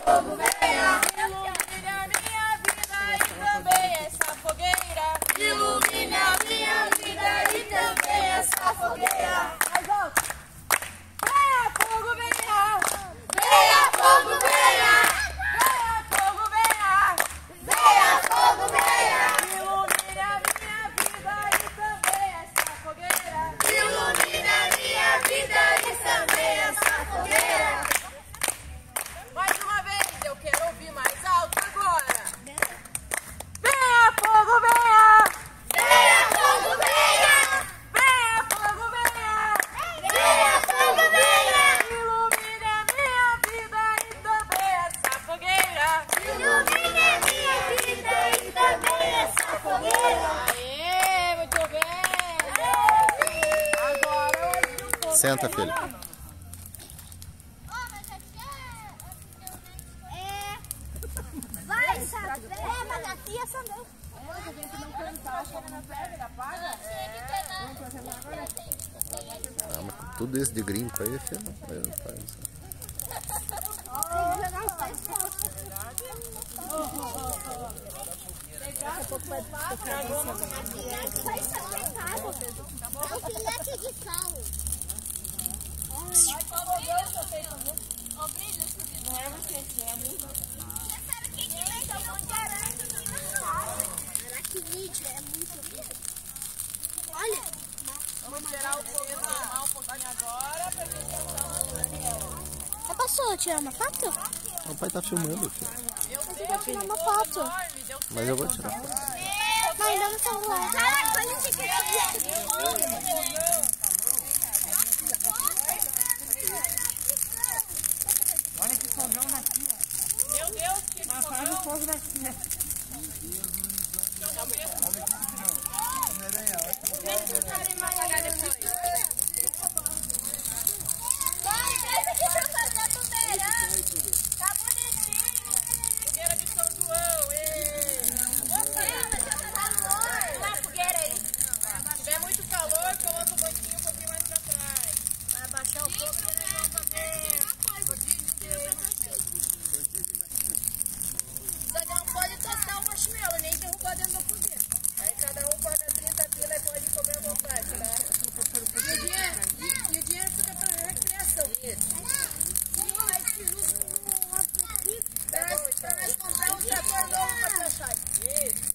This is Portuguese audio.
fogo, venha. Ilumine a minha vida e também essa fogueira. Ilumine a minha vida e também essa fogueira. Mais alto. Venha, fogo, venha. Venha, fogo, venha. Venha, fogo, venha. Venha, fogo, venha. Ilumine a minha vida e também essa fogueira. Ilumine a minha vida e também essa fogueira. Mais uma vez, eu quero ouvir mais alto agora. Venha, fogo, venha. Venha, fogo, venha. Venha, fogo, venha. Venha, fogo, venha. Ilumine a minha vida e também essa fogueira. Ilumine a minha vida e também essa fogueira. Aê, muito bem. Agora hoje. Senta, filho. Vai, sabe? É, mas a tia também. A gente não cantar, chega na pedra, apaga. Ah, mas tudo isso de gringo aí, filho. Não faz. Daqui a pouco vai tocar isso. Vai estar pecado. É o filete de sal. Não é você, é muito. Aracnídeo é muito. Olha. Vamos tirar o fogo normal um pouquinho agora pra ver se Já passou tirar uma foto? O pai tá filmando, filho. Eu vou tirar uma foto. Mas eu vou tirar foto. Não, ainda no celular. Caraca, olha esse aqui. Olha que fogão daqui, ó. Meu Deus, que fogão. Faz o fogo daqui, Vai, traz aqui pra fazer a fogueira. Tá bonitinho. Fogueira de São João, Dá a fogueira aí. se tiver muito calor, coloca o banquinho um pouquinho mais pra trás. Vai abaixar o fogo e nós vamos fazer. Só que não pode tostar o marshmallow, nem derrubar dentro da fogueira. Aí cada um paga 30 pila e pode comer à vontade, tá? E o dinheiro fica para recreação. Para nós comprar um trator novo para fechar. Isso.